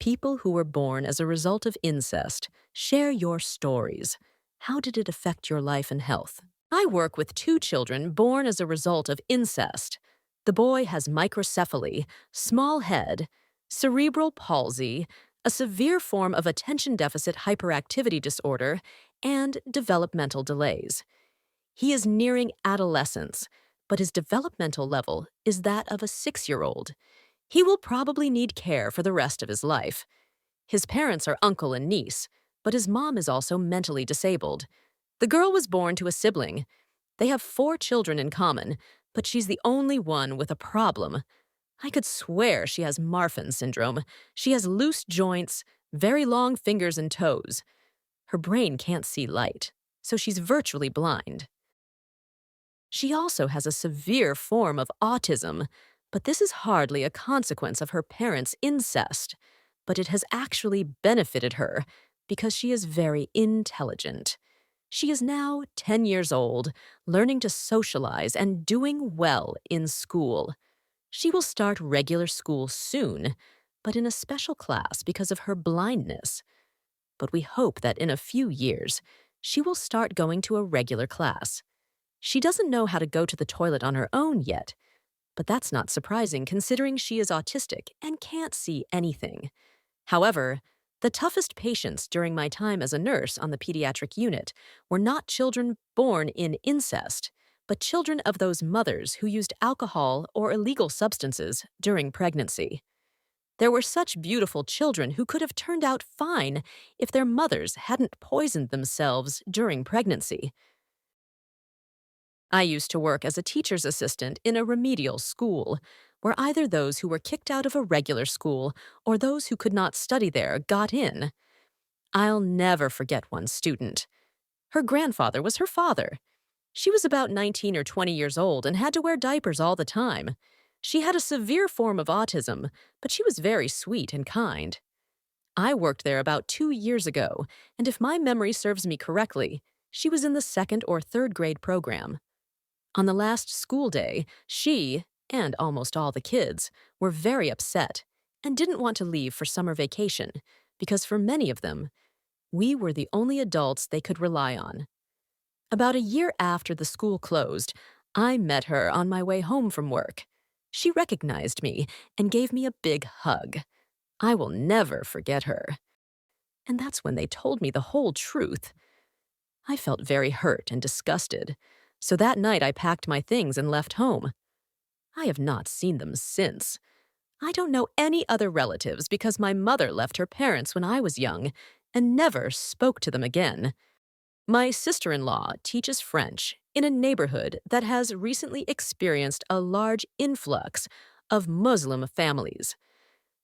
People who were born as a result of incest, share your stories. How did it affect your life and health? I work with two children born as a result of incest. The boy has microcephaly, small head, cerebral palsy, a severe form of attention deficit hyperactivity disorder, and developmental delays. He is nearing adolescence, but his developmental level is that of a 6-year-old. He will probably need care for the rest of his life. His parents are uncle and niece, but his mom is also mentally disabled. The girl was born to a sibling. They have 4 children in common, but she's the only one with a problem. I could swear she has Marfan syndrome. She has loose joints, very long fingers and toes. Her brain can't see light, so she's virtually blind. She also has a severe form of autism, but this is hardly a consequence of her parents' incest, but it has actually benefited her because she is very intelligent. She is now 10 years old, learning to socialize and doing well in school. She will start regular school soon, but in a special class because of her blindness. But we hope that in a few years, she will start going to a regular class. She doesn't know how to go to the toilet on her own yet, but that's not surprising considering she is autistic and can't see anything. However, the toughest patients during my time as a nurse on the pediatric unit were not children born in incest, but children of those mothers who used alcohol or illegal substances during pregnancy. There were such beautiful children who could have turned out fine if their mothers hadn't poisoned themselves during pregnancy. I used to work as a teacher's assistant in a remedial school, where either those who were kicked out of a regular school or those who could not study there got in. I'll never forget one student. Her grandfather was her father. She was about 19 or 20 years old and had to wear diapers all the time. She had a severe form of autism, but she was very sweet and kind. I worked there about 2 years ago, and if my memory serves me correctly, she was in the 2nd or 3rd grade program. On the last school day, she, and almost all the kids, were very upset and didn't want to leave for summer vacation because for many of them, we were the only adults they could rely on. About a year after the school closed, I met her on my way home from work. She recognized me and gave me a big hug. I will never forget her. And that's when they told me the whole truth. I felt very hurt and disgusted. So that night I packed my things and left home. I have not seen them since. I don't know any other relatives because my mother left her parents when I was young and never spoke to them again. My sister-in-law teaches French in a neighborhood that has recently experienced a large influx of Muslim families.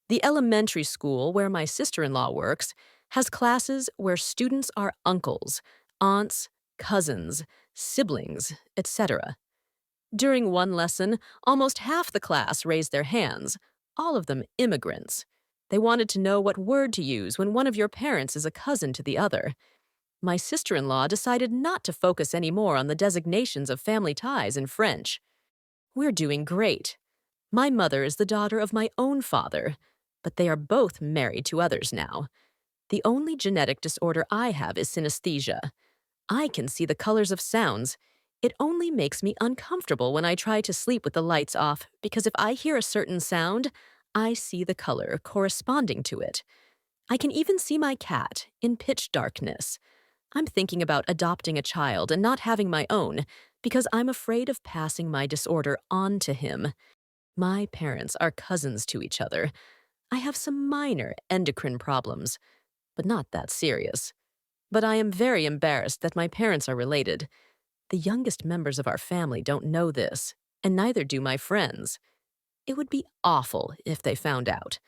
The elementary school where my sister-in-law works has classes where students are uncles, aunts, cousins, siblings, etc. During one lesson, almost half the class raised their hands, all of them immigrants. They wanted to know what word to use when one of your parents is a cousin to the other. My sister-in-law decided not to focus anymore on the designations of family ties in French. We're doing great. My mother is the daughter of my own father, but they are both married to others now. The only genetic disorder I have is synesthesia. I can see the colors of sounds. It only makes me uncomfortable when I try to sleep with the lights off because if I hear a certain sound, I see the color corresponding to it. I can even see my cat in pitch darkness. I'm thinking about adopting a child and not having my own because I'm afraid of passing my disorder on to him. My parents are cousins to each other. I have some minor endocrine problems, but not that serious. But I am very embarrassed that my parents are related. The youngest members of our family don't know this, and neither do my friends. It would be awful if they found out.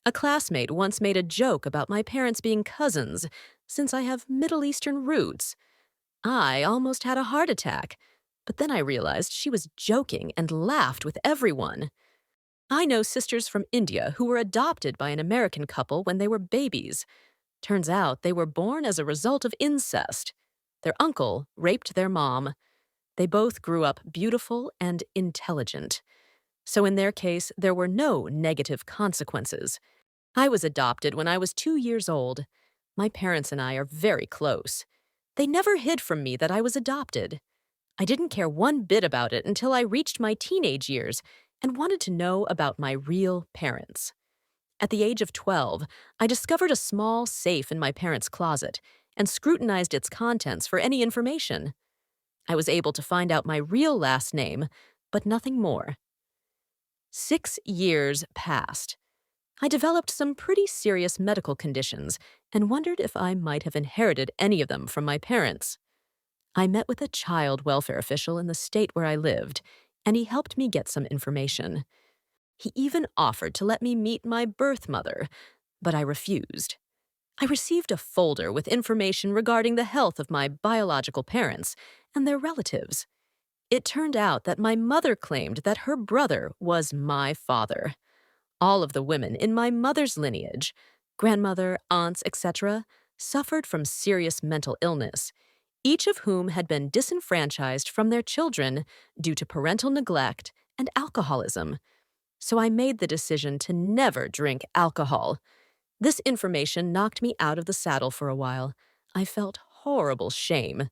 A classmate once made a joke about my parents being cousins, since I have Middle Eastern roots. I almost had a heart attack, but then I realized she was joking and laughed with everyone. I know sisters from India who were adopted by an American couple when they were babies. Turns out they were born as a result of incest. Their uncle raped their mom. They both grew up beautiful and intelligent. So in their case, there were no negative consequences. I was adopted when I was 2 years old. My parents and I are very close. They never hid from me that I was adopted. I didn't care one bit about it until I reached my teenage years and wanted to know about my real parents. At the age of 12, I discovered a small safe in my parents' closet and scrutinized its contents for any information. I was able to find out my real last name, but nothing more. 6 years passed. I developed some pretty serious medical conditions and wondered if I might have inherited any of them from my parents. I met with a child welfare official in the state where I lived, and he helped me get some information. He even offered to let me meet my birth mother, but I refused. I received a folder with information regarding the health of my biological parents and their relatives. It turned out that my mother claimed that her brother was my father. All of the women in my mother's lineage, grandmother, aunts, etc., suffered from serious mental illness, each of whom had been disenfranchised from their children due to parental neglect and alcoholism. So I made the decision to never drink alcohol. This information knocked me out of the saddle for a while. I felt horrible shame.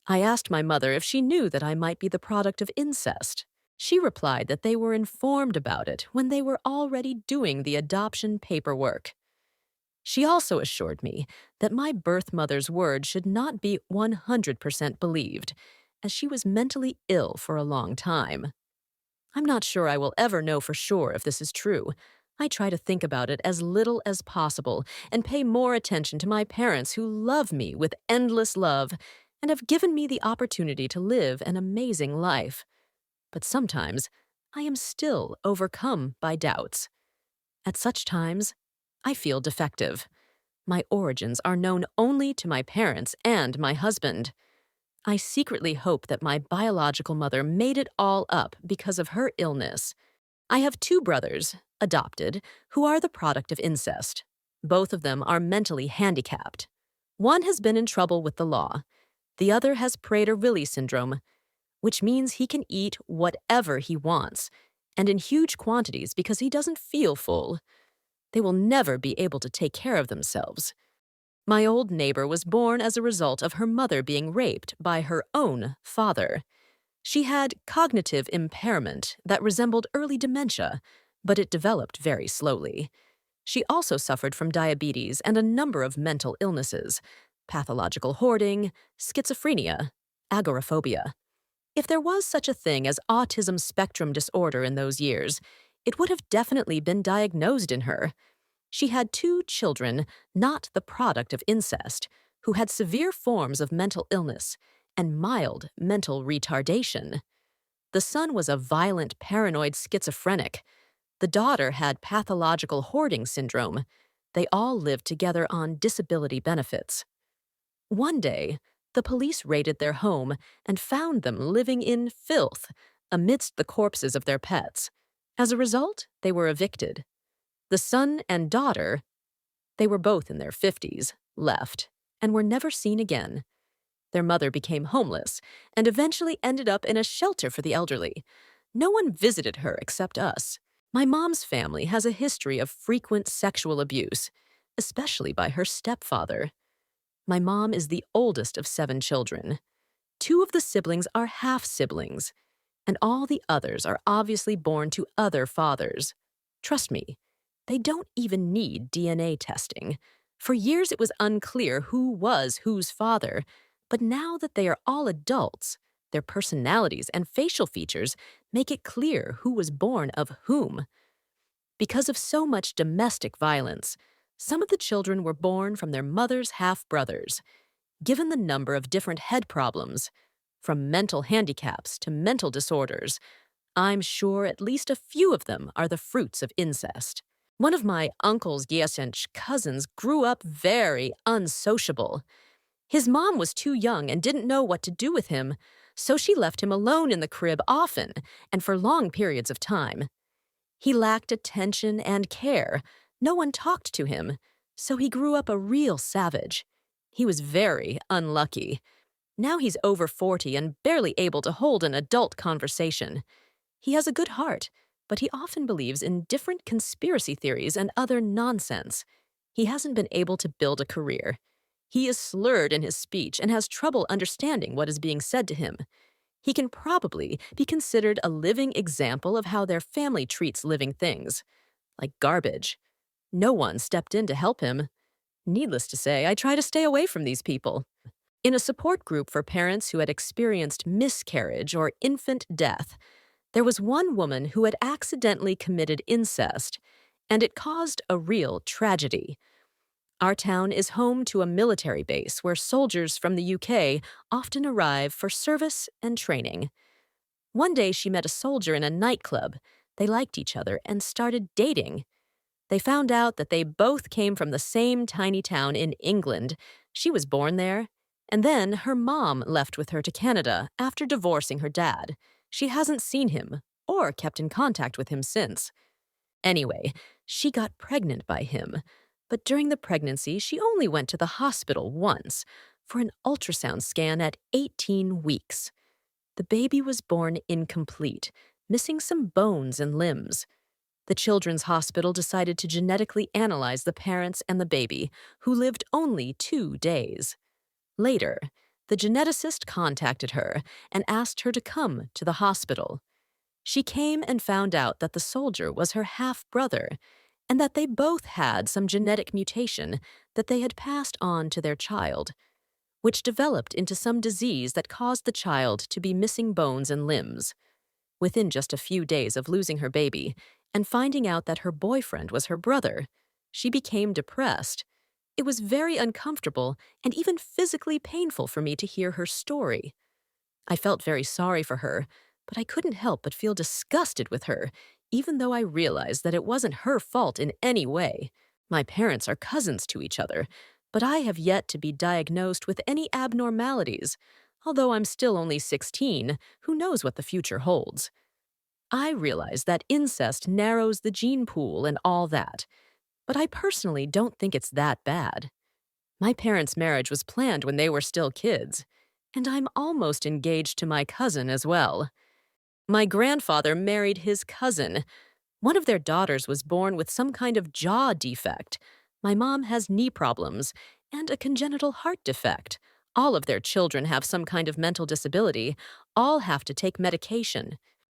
I asked my mother if she knew that I might be the product of incest. She replied that they were informed about it when they were already doing the adoption paperwork. She also assured me that my birth mother's word should not be 100% believed, as she was mentally ill for a long time. I'm not sure I will ever know for sure if this is true. I try to think about it as little as possible and pay more attention to my parents who love me with endless love and have given me the opportunity to live an amazing life. But sometimes I am still overcome by doubts. At such times, I feel defective. My origins are known only to my parents and my husband. I secretly hope that my biological mother made it all up because of her illness. I have 2 brothers, adopted, who are the product of incest. Both of them are mentally handicapped. One has been in trouble with the law. The other has Prader-Willi syndrome, which means he can eat whatever he wants, and in huge quantities because he doesn't feel full. They will never be able to take care of themselves. My old neighbor was born as a result of her mother being raped by her own father. She had cognitive impairment that resembled early dementia, but it developed very slowly. She also suffered from diabetes and a number of mental illnesses, pathological hoarding, schizophrenia, agoraphobia. If there was such a thing as autism spectrum disorder in those years, it would have definitely been diagnosed in her. She had 2 children, not the product of incest, who had severe forms of mental illness and mild mental retardation. The son was a violent paranoid schizophrenic. The daughter had pathological hoarding syndrome. They all lived together on disability benefits. One day, the police raided their home and found them living in filth amidst the corpses of their pets. As a result, they were evicted. The son and daughter, they were both in their 50s, left, and were never seen again. Their mother became homeless and eventually ended up in a shelter for the elderly. No one visited her except us. My mom's family has a history of frequent sexual abuse, especially by her stepfather. My mom is the oldest of 7 children. 2 of the siblings are half-siblings, and all the others are obviously born to other fathers. Trust me, they don't even need DNA testing. For years it was unclear who was whose father, but now that they are all adults, their personalities and facial features make it clear who was born of whom. Because of so much domestic violence, some of the children were born from their mother's half-brothers. Given the number of different head problems, from mental handicaps to mental disorders, I'm sure at least a few of them are the fruits of incest. One of my uncle's Yesench cousins grew up very unsociable. His mom was too young and didn't know what to do with him, so she left him alone in the crib often and for long periods of time. He lacked attention and care. No one talked to him, so he grew up a real savage. He was very unlucky. Now he's over 40 and barely able to hold an adult conversation. He has a good heart, but he often believes in different conspiracy theories and other nonsense. He hasn't been able to build a career. He is slurred in his speech and has trouble understanding what is being said to him. He can probably be considered a living example of how their family treats living things, like garbage. No one stepped in to help him. Needless to say, I try to stay away from these people. In a support group for parents who had experienced miscarriage or infant death, there was one woman who had accidentally committed incest, and it caused a real tragedy. Our town is home to a military base where soldiers from the UK often arrive for service and training. One day she met a soldier in a nightclub. They liked each other and started dating. They found out that they both came from the same tiny town in England. She was born there. And then her mom left with her to Canada after divorcing her dad. She hasn't seen him or kept in contact with him since. Anyway, she got pregnant by him. But during the pregnancy, she only went to the hospital once for an ultrasound scan at 18 weeks. The baby was born incomplete, missing some bones and limbs. The Children's Hospital decided to genetically analyze the parents and the baby, who lived only 2 days. Later, the geneticist contacted her and asked her to come to the hospital. She came and found out that the soldier was her half-brother and that they both had some genetic mutation that they had passed on to their child, which developed into some disease that caused the child to be missing bones and limbs. Within just a few days of losing her baby and finding out that her boyfriend was her brother, she became depressed. It was very uncomfortable and even physically painful for me to hear her story. I felt very sorry for her, but I couldn't help but feel disgusted with her, even though I realized that it wasn't her fault in any way. My parents are cousins to each other, but I have yet to be diagnosed with any abnormalities. Although I'm still only 16, who knows what the future holds? I realize that incest narrows the gene pool and all that, but I personally don't think it's that bad. My parents' marriage was planned when they were still kids, and I'm almost engaged to my cousin as well. My grandfather married his cousin. One of their daughters was born with some kind of jaw defect. My mom has knee problems and a congenital heart defect. All of their children have some kind of mental disability. All have to take medication.